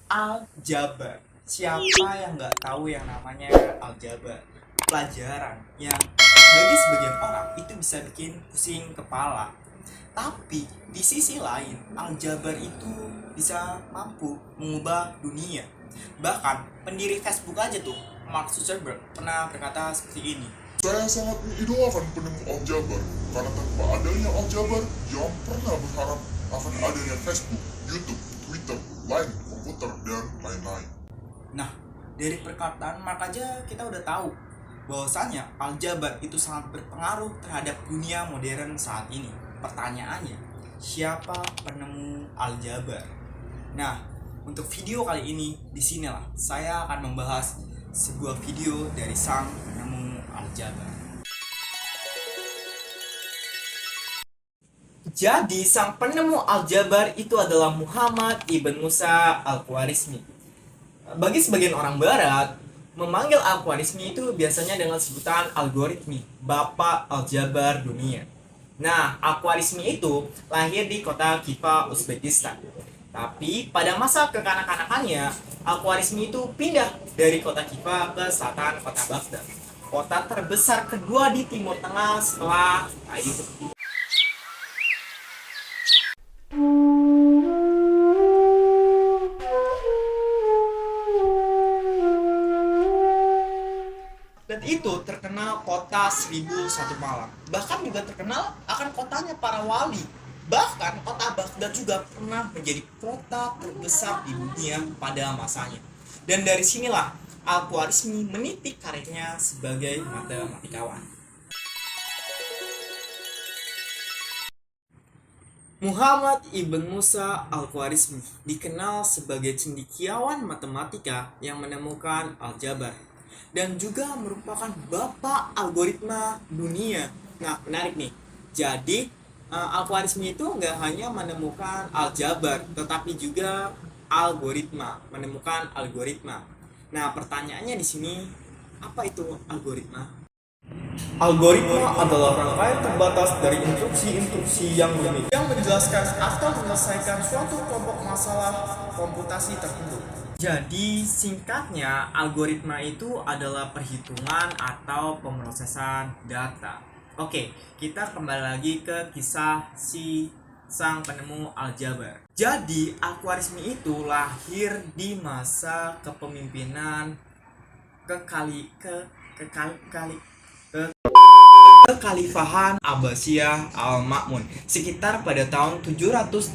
Aljabar. Siapa yang nggak tahu yang namanya aljabar? Pelajaran yang bagi sebagian orang itu bisa bikin pusing kepala. Tapi di sisi lain, aljabar itu bisa mampu mengubah dunia. Bahkan pendiri Facebook aja tuh, Mark Zuckerberg, pernah berkata seperti ini. Saya sangat mengidolakan penemu aljabar, karena tanpa adanya aljabar, jangan pernah berharap akan adanya Facebook, YouTube, Twitter, Line, komputer, dan lain-lain. Nah, dari perkataan Mark aja kita udah tahu bahwasanya aljabar itu sangat berpengaruh terhadap dunia modern saat ini. Pertanyaannya, siapa penemu aljabar? Nah, untuk video kali ini di sinilah saya akan membahas sebuah video dari sang penemu aljabar. Jadi, sang penemu aljabar itu adalah Muhammad ibn Musa al-Khwarizmi. Bagi sebagian orang barat, memanggil Al-Khwarizmi itu biasanya dengan sebutan algoritmi, bapak aljabar dunia. Nah, Al-Khwarizmi itu lahir di kota Khiva, Uzbekistan. Tapi pada masa kekanak-kanakannya, Al-Khwarizmi itu pindah dari kota Khiva ke selatan kota Baghdad, kota terbesar kedua di Timur Tengah setelah Kairo. Dan itu terkenal kota 1001 malam. Bahkan juga terkenal akan kotanya para wali. Bahkan kota Baghdad juga pernah menjadi kota terbesar di dunia pada masanya. Dan dari sinilah Al-Khwarizmi meniti karirnya sebagai matematikawan. Muhammad ibn Musa al-Khwarizmi dikenal sebagai cendekiawan matematika yang menemukan aljabar dan juga merupakan bapak algoritma dunia. Nah, menarik nih. Jadi, Al-Khwarizmi itu nggak hanya menemukan aljabar, tetapi juga menemukan algoritma. Nah, pertanyaannya di sini, apa itu algoritma? Algoritma adalah rangkaian terbatas dari instruksi-instruksi yang rumit yang menjelaskan atau menyelesaikan suatu kelompok masalah komputasi tertentu. Jadi singkatnya, algoritma itu adalah perhitungan atau pemrosesan data. Oke, kita kembali lagi ke kisah si sang penemu aljabar. Jadi Al-Khwarizmi itu lahir di masa kepemimpinan Kekhalifahan Abbasiyah Al-Ma'mun sekitar pada tahun 780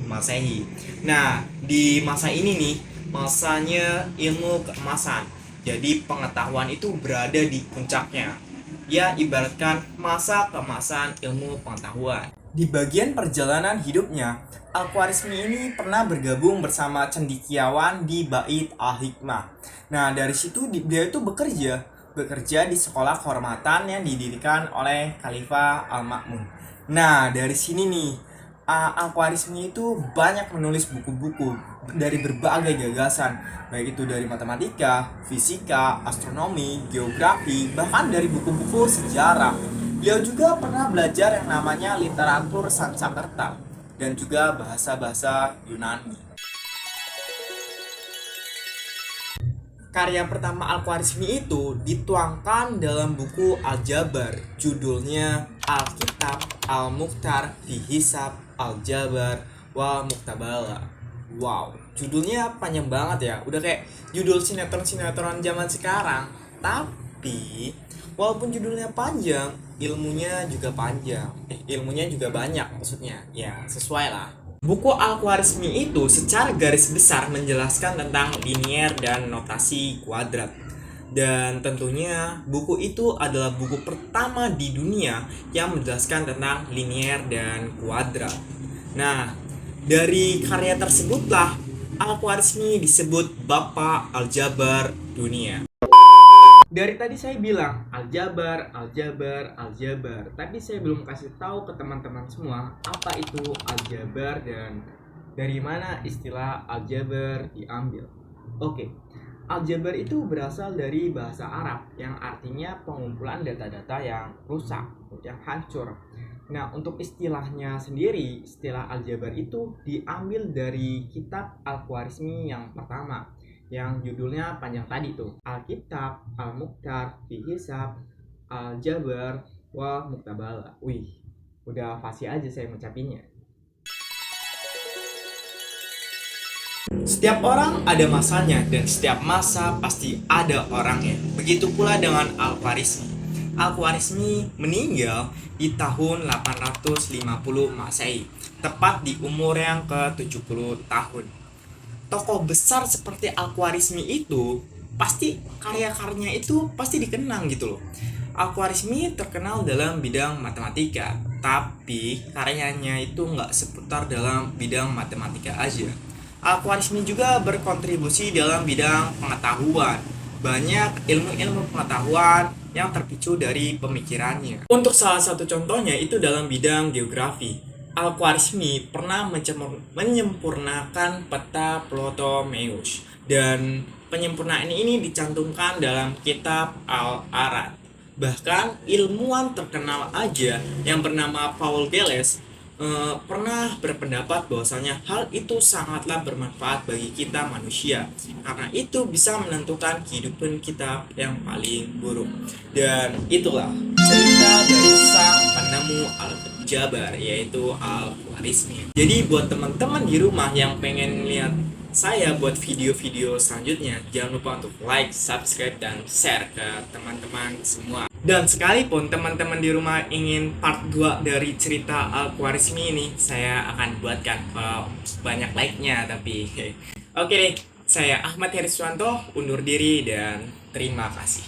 Masehi. Nah, di masa ini nih, masanya ilmu keemasan. Jadi pengetahuan itu berada di puncaknya. Ya, ibaratkan masa keemasan ilmu pengetahuan. Di bagian perjalanan hidupnya, Al-Khwarizmi ini pernah bergabung bersama cendekiawan di Bait Al-Hikmah. Nah, dari situ dia itu bekerja di sekolah kehormatan yang didirikan oleh Khalifah Al-Ma'mun. Nah, dari sini nih, Al-Khwarizmi itu banyak menulis buku-buku dari berbagai gagasan, baik itu dari matematika, fisika, astronomi, geografi, bahkan dari buku-buku sejarah. Beliau juga pernah belajar yang namanya literatur Sanskerta dan juga bahasa-bahasa Yunani. Karya pertama Al-Khwarizmi itu dituangkan dalam buku Al-Jabar, judulnya Al-Kitab Al-Mukhtar fi Hisab Al-Jabar wa Muktabala. Wow, judulnya panjang banget ya, udah kayak judul sinetron-sinetron zaman sekarang. Tapi walaupun judulnya panjang, ilmunya juga panjang. Ilmunya juga banyak maksudnya. Ya, sesuai lah. Buku Al-Khwarizmi itu secara garis besar menjelaskan tentang linier dan notasi kuadrat. Dan tentunya buku itu adalah buku pertama di dunia yang menjelaskan tentang linier dan kuadrat. Nah, dari karya tersebutlah Al-Khwarizmi disebut Bapak Aljabar dunia. Dari tadi saya bilang aljabar, tapi saya belum kasih tahu ke teman-teman semua apa itu aljabar dan dari mana istilah aljabar diambil. Oke, aljabar itu berasal dari bahasa Arab yang artinya pengumpulan data-data yang rusak, yang hancur. Nah, untuk istilahnya sendiri, istilah Al-Jabar itu diambil dari kitab Al-Khwarizmi yang pertama, yang judulnya panjang tadi tuh, Alkitab, Al-Mukhtar, Fi Hisab, Al-Jabar, wa Muktabala. Wih, udah fasih aja saya ngucapinnya. Setiap orang ada masanya dan setiap masa pasti ada orangnya. Begitu pula dengan Al-Khwarizmi. Al-Khwarizmi meninggal di tahun 850 Masehi, tepat di umur yang ke-70 tahun. Tokoh besar seperti Al-Khwarizmi itu pasti karya-karyanya itu pasti dikenang gitu loh. Al-Khwarizmi terkenal dalam bidang matematika, tapi karyanya itu nggak seputar dalam bidang matematika aja. Al-Khwarizmi juga berkontribusi dalam bidang pengetahuan. Banyak ilmu-ilmu pengetahuan yang terpicu dari pemikirannya. Untuk salah satu contohnya itu dalam bidang geografi. Al-Khwarizmi pernah menyempurnakan peta Ptolemeus, dan penyempurnaan ini dicantumkan dalam kitab Al-Arad. Bahkan ilmuwan terkenal aja yang bernama Paul Gilles pernah berpendapat bahwasanya hal itu sangatlah bermanfaat bagi kita manusia, karena itu bisa menentukan kehidupan kita yang paling buruk. Dan itulah cerita dari sang penemu Al-Jabar, yaitu Al-Khwarizmi. Jadi buat teman-teman di rumah yang pengen lihat saya buat video-video selanjutnya, jangan lupa untuk like, subscribe, dan share ke teman-teman semua. Dan sekalipun teman-teman di rumah ingin part 2 dari cerita Al-Khwarizmi ini, saya akan buatkan banyak like-nya tapi oke deh, saya Ahmad Heriswanto undur diri dan terima kasih.